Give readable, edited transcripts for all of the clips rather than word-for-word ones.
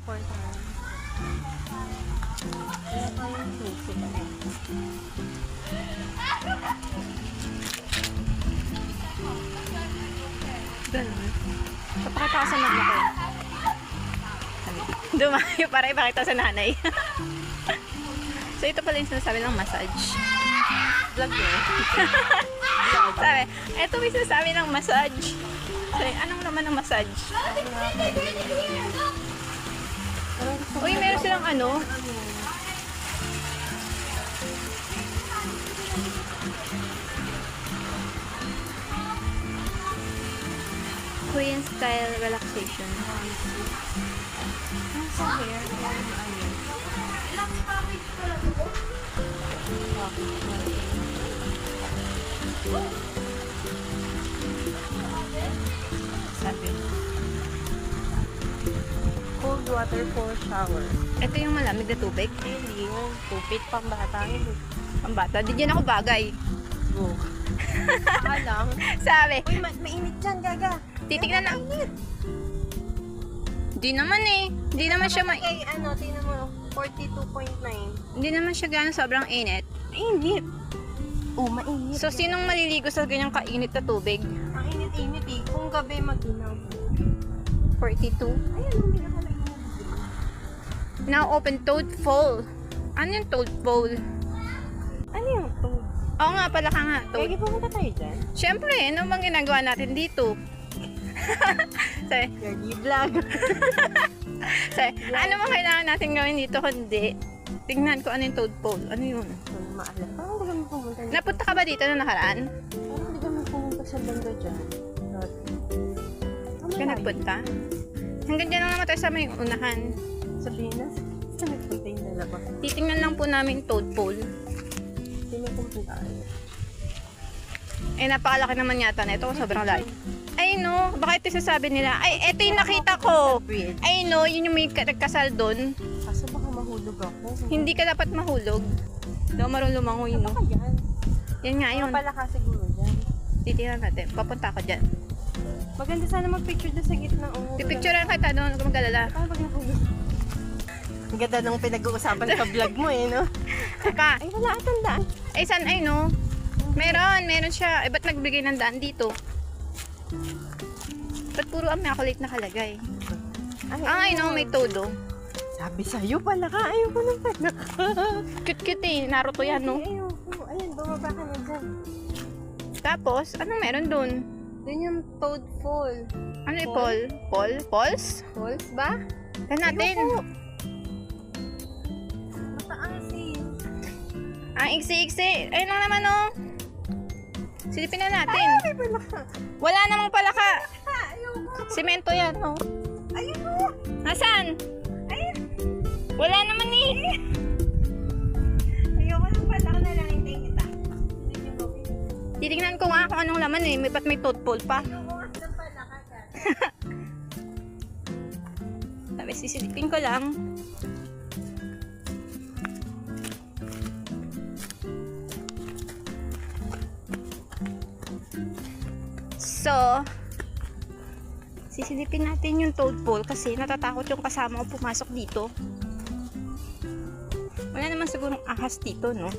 4 times. Wala pa yung susi pa rin. Ganun. Papakita ko sa mama ko. Dumayo para ipakita sa nanay. So, ito pala yung sinasabi ng massage. Vlog yun. Sabi, ito may sinasabi ng massage. Sabi, anong naman ng massage? Uy, meron silang ano. Korean style relaxation. Sa hair, Sabi. cold water for shower. Ito yung malamig na tubig. Hindi yun. Tupit pang bata yun. Ang bata, di dyan ako bagay. Go. Alam. Sabi, Uy, mainit dyan, gaga. titignan na. Di naman eh. Di naman siya Kay ano, tingnan mo, 42.9. Hindi naman siya gano'ng sobrang init. Mainit. Oh, mainit. So, sinong maliligo sa ganyang kainit na tubig? Ang init-init eh. Kung gabi mag-inaw. 42. Ayan, hindi na pala init. Now open toad pole. Ano yung toad pole? Ano yung toad? Oo nga, pala ka nga, toad. Kaya pumunta tayo dyan. Siyempre, ano bang ginagawa natin dito? Sabi, Yogi vlog. ano bang kailangan natin gawin dito kundi tingnan ko ano yung toad pole. Ano yun? Hindi maalam. Parang hindi kami pumunta dyan. Napunta ka ba dito na nakaraan? Parang hindi kami pumunta sa banda dyan. Ka nagpunta? Hanggang dyan lang naman tayo sa may unahan. Sabihin na, saan nagpunta yung dalawa? Titingnan lang po namin yung toad pole. Sino pumunta tayo? Eh, napakalaki naman yata na ito. Sobrang laki. Ay, no. Baka ito sasabi nila. Ay, ito yung nakita ko. Bridge. Ay, no. Yun yung may nagkasal doon. Kaso baka mahulog ako. Hindi ka dapat mahulog. Daw marunong lumangoy, no? Baka yan. Yan nga yun. Pala ka siguro dyan. Titingnan natin. Papunta ako dyan. Maganda sana mag-picture doon sa gitna. Oh, Pipicturean kita doon. Huwag kang mag-alala. Paano pag nahulog? Ang ganda nung pinag-uusapan sa vlog mo eh, no? Pa. Ay, wala atang daan. Ay, saan? Ay, no. Meron siya. Eh, ba't nagbigay ng daan dito? Ba't puro immaculate nakalagay? Ay, no. May todo. Sabi sa'yo pala ka. Ayoko nang pala ka. Cute-cute eh. Naruto yan, no? Ayoko. Ayan, bumaba ka na dyan. Tapos, anong meron doon? Doon yung toad fall. Ano yung Paul? Paul? Pauls? Falls ba? Tignan natin. Ayoko. Mataas eh. Ang iksi-iksi. Ayun lang naman, oh. Silipin na natin. Ay, pala ka. Wala namang palaka. Ayoko. Semento yan, oh. Ayoko. Nasaan? Ayun. Wala naman eh. Ayoko nang pala ka na lang. Hintayin kita. Titignan ko nga kung anong laman eh. Ba't may toothpole pa? Ayoko nang pala ka. Sabi, sisilipin ko lang. So, sisilipin natin yung toad pole kasi natatakot yung kasama ko pumasok dito. Wala naman sigurong ahas dito, no?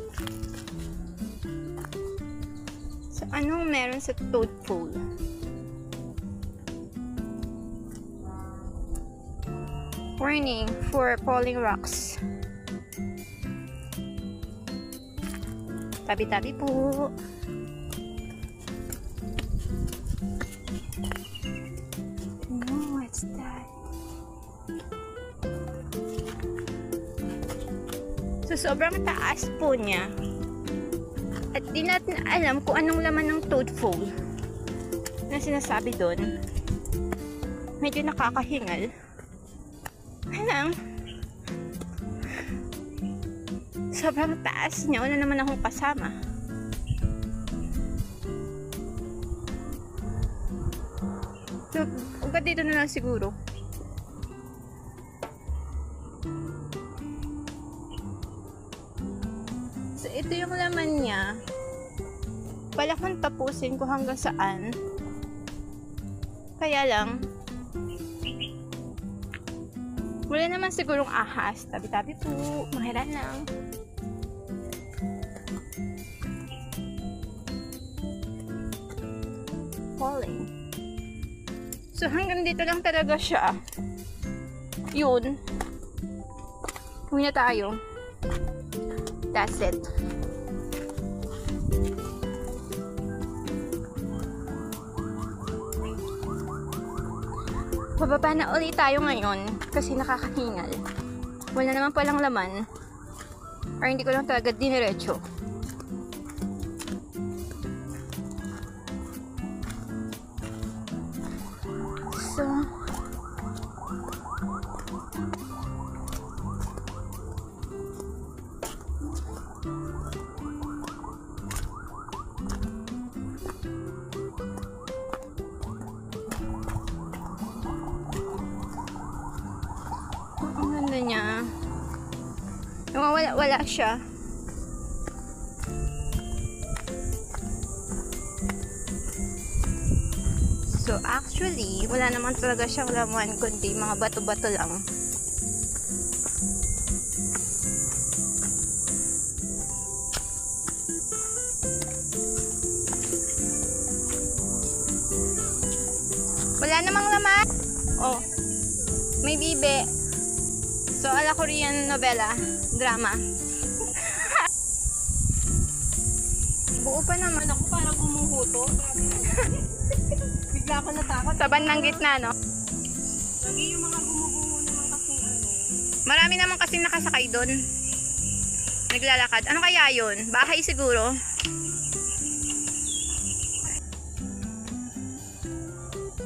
So, anong meron sa toad pole? Warning for falling rocks. Tabi-tabi po. No, what's that? So, sobrang taas po niya. At di natin alam kung anong laman ng toad pole na sinasabi doon. Medyo nakakahingal. Alam. Sobrang taas niya. Wala naman akong kasama. So, ugat dito na lang siguro. So, ito yung laman niya. Pala kung tapusin ko hanggang saan. Kaya lang, Wala naman sigurong ahas. Tabi-tabi po. Makiran lang. Falling. So, hanggang dito lang talaga siya. Yun. Uwi na tayo. That's it. Bababa na ulit tayo ngayon kasi nakakahingal. Wala naman palang laman. Or hindi ko lang talaga diniretso. So, ang ganda niya. Wala siya. So actually, wala naman talaga siyang laman kundi mga bato-bato lang. Wala namang laman. Oh. May bibe. So, ala Korean novela, drama. Buo pa naman. Ako parang gumuhuto. Bigla ako natakot. Sa bandang gitna, no? Lagi yung mga gumugungo naman kasi ano. Marami naman kasi nakasakay doon. Naglalakad. Ano kaya yun? Bahay siguro.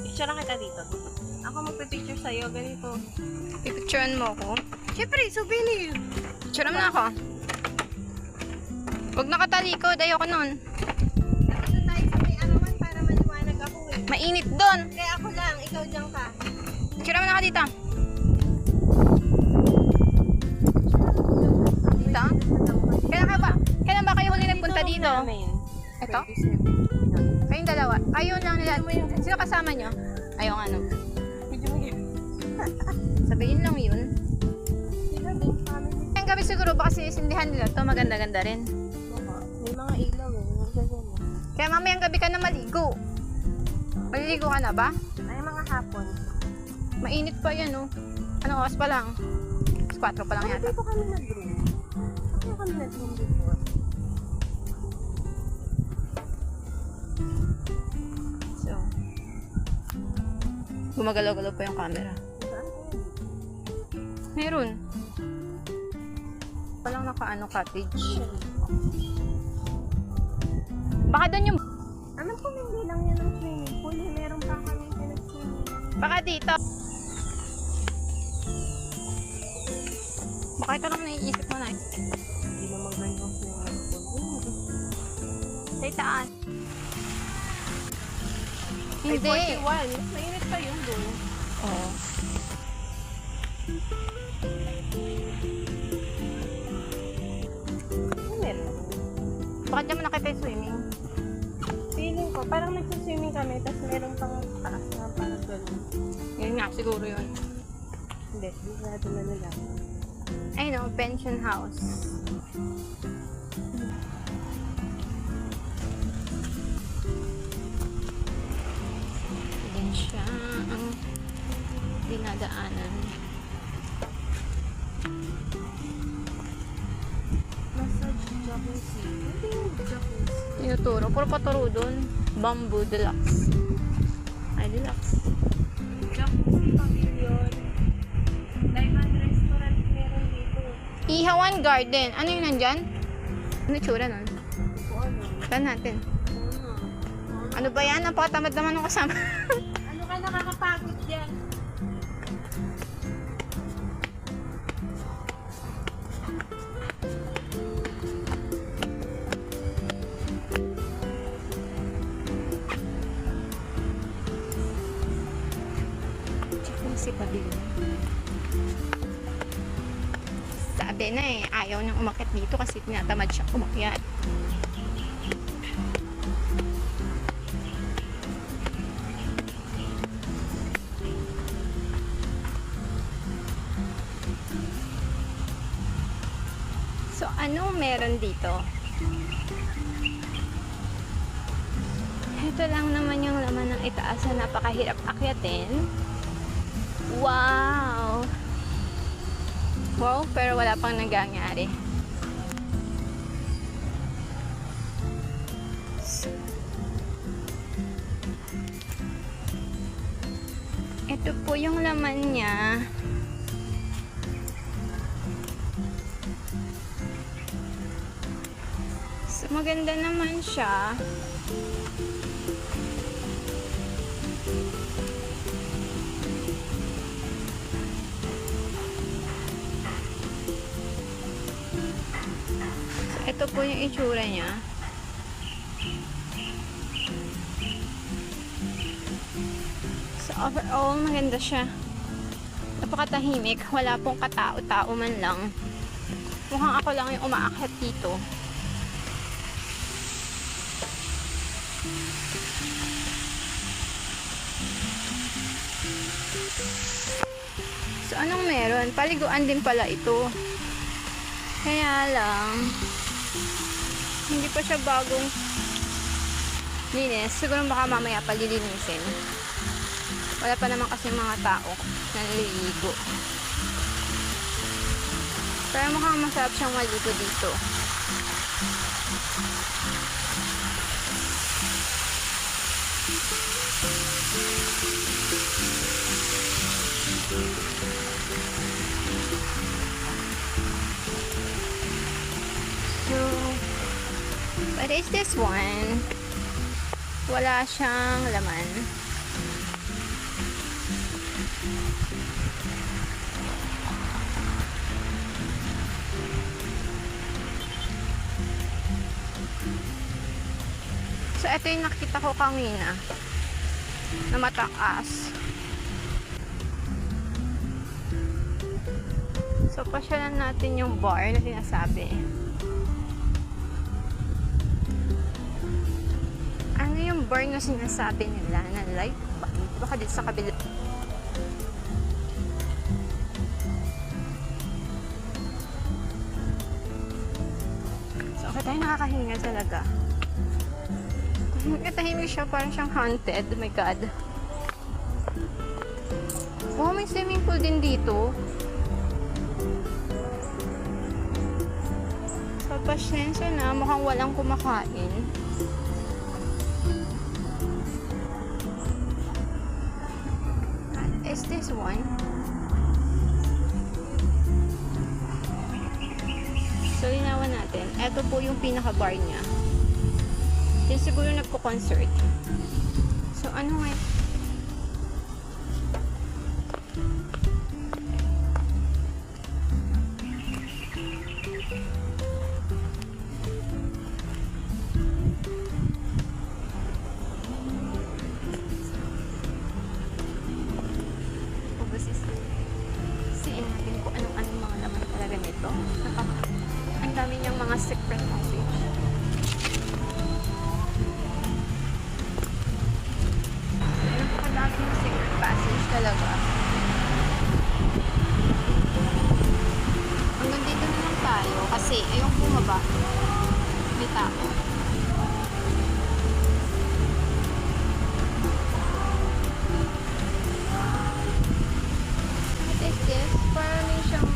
Picture lang kita dito. Ako magpipicture sa'yo. Ganito. Pipicturean mo ako. Siyempre, souvenir. Picture mo na ako. Huwag nakatalikod. Ayoko nun. Dito tayo sa may arawan para maliwanag ako eh. Mainit doon. Kaya ako lang, ikaw dyan ka. Picture mo na ako dito. Dito? Kailan ba kayo huli nagpunta dito? Ito? Kayong dalawa. Kayo lang nila. Sino kasama nyo? Ayaw nga no. Sabihin lang yun. Ang gabi siguro baka sinisindihan nila to maganda-ganda rin. May mga ilaw eh. Kaya mamayang gabi ka na maligo. Maliligo ka na ba? Ay, mga hapon. Mainit pa yan oh. Anong oras pa lang? 4 pa lang yata. Dito kami nag-room. Bakit kami nag-room dito? So, gumagalaw-galaw pa yung camera. Meron. Palang naka-ano cottage. Baka doon yung... Alam ko hindi lang yan ang swimming pool. Meron pa kami pinag-swimming. Baka dito. Baka ito lang naiisip mo na eh. Hindi naman ganyan ang swimming pool. Sa itaas. Ay, Hindi. 41. Mas mainit pa yun doon. Oo. Meron. Baka dyan mo nakita yung swimming. Feeling ko, parang nagsiswimming kami, tapos meron pang taas na parang gano'n. Yun nga, siguro yun. Hindi, sigurado na nila. Ayun o, pension house. Yan siya ang dinadaanan. Massage jacuzzi. Hindi yung jacuzzi. Tinuturo. Puro paturo doon. Bamboo Deluxe. Ay, Deluxe. Jacuzzi pavilion. Diamond restaurant meron dito. Ihawan Garden. Ano yung nandyan? Ano yung tsura nun? Kung ano. Saan natin? Ano ba yan? Napakatamad naman ng kasama. Ano ka nakakapagod dyan? Si Pavilion. Sabi na eh, ayaw niyang umakyat dito kasi tinatamad siya umakyat. So, anong meron dito? Ito lang naman yung laman ng itaas na napakahirap akyatin. Wow! Wow, pero wala pang nangyayari. Ito po yung laman niya. So, maganda naman siya. So, ito po yung itsura niya. So, overall, maganda siya. Napakatahimik. Wala pong katao-tao man lang. Mukhang ako lang yung umaakyat dito. So, anong meron? Paliguan din pala ito. Kaya lang, hindi pa siya bagong linis. Siguro baka mamaya palilinisin. Wala pa naman kasi mga tao na naliligo. Pero mukhang masarap siyang maligo dito. So, what is this one? Wala siyang laman. So, ito yung nakita ko kanina na mataas. So, pasyalan natin yung bar na sinasabi. Ano yung bar na sinasabi nila na light? Baka dito sa kabila. So, okay tayo nakakahinga talaga. Katahimik siya, parang siyang haunted. Oh my God. Oh, may swimming pool din dito. So, pasensya na. Mukhang walang kumakain. Is this one? So, linawan natin. Ito po yung pinaka-bar niya. Yan siguro nagko-concert. So, ano nga? Siin natin kung anong mga laman talaga nito. Ang dami niyang mga secret message. Talaga. Hanggang dito na lang tayo kasi ayong bumaba. May tao. What is this? Parang may siyang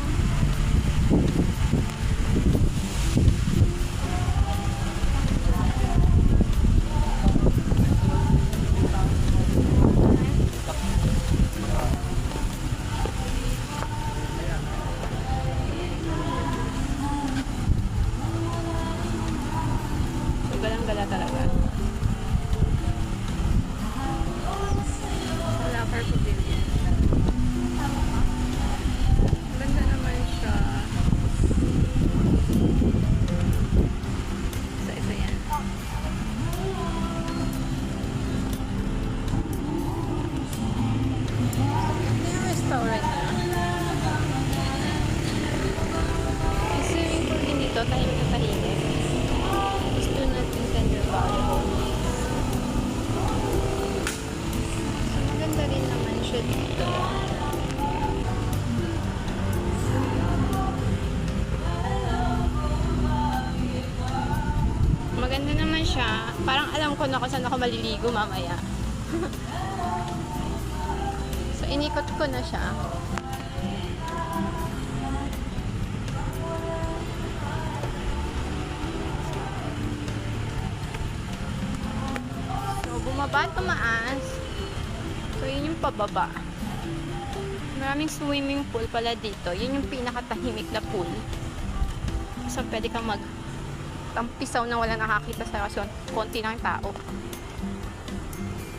naman siya. Parang alam ko na kung saan ako maliligo mamaya. So, inikot ko na siya. So, bumaba at tumaas. So, yun yung pababa. Maraming swimming pool pala dito. Yun yung pinakatahimik na pool. So, pwede kang tampisaw na wala nakakita sa kasi konti lang tao.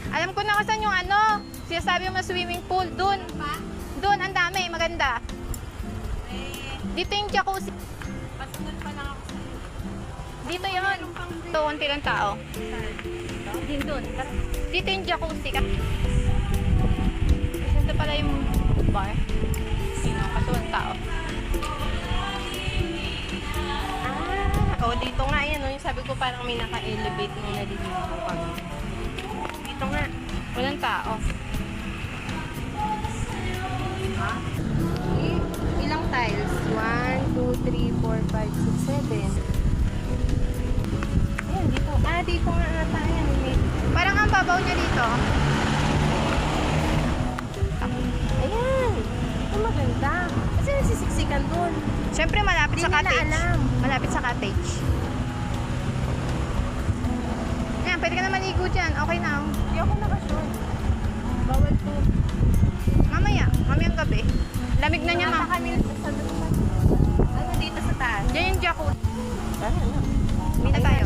Alam ko na kung saan yung ano, sinasabi mo swimming pool. Dun. Dun, ang dami. Maganda. Dito yung jacuzzi. Pasunod pa lang ako sa Dito yun. Ito, konti lang tao. Din dun. Dito yung jacuzzi. Ito pala yung bar. Sino? Kaso walang tao. Oh, dito nga yan, no? Yung sabi ko parang may naka-elevate nung naliligo kami. Dito nga. Walang tao. Ha? Ilang tiles? 1, 2, 3, 4, 5, 6, 7. Ayan, dito. Ah, dito nga ata yan. Parang ang babaw niya dito. Ayan. Ito maganda. Kasi nasisiksikan doon. Siyempre malapit Di sa nila cottage. alam. Malapit sa cottage. Ayan, pwede ka na maligo dyan. Okay na. Hindi ako nakashort. Bawal po. Mamayang gabi. Lamig na niya, Nasa ma'am. kami sa ano dito sa taas. Diyan yung jacuzzi. Ano? Uwi na tayo.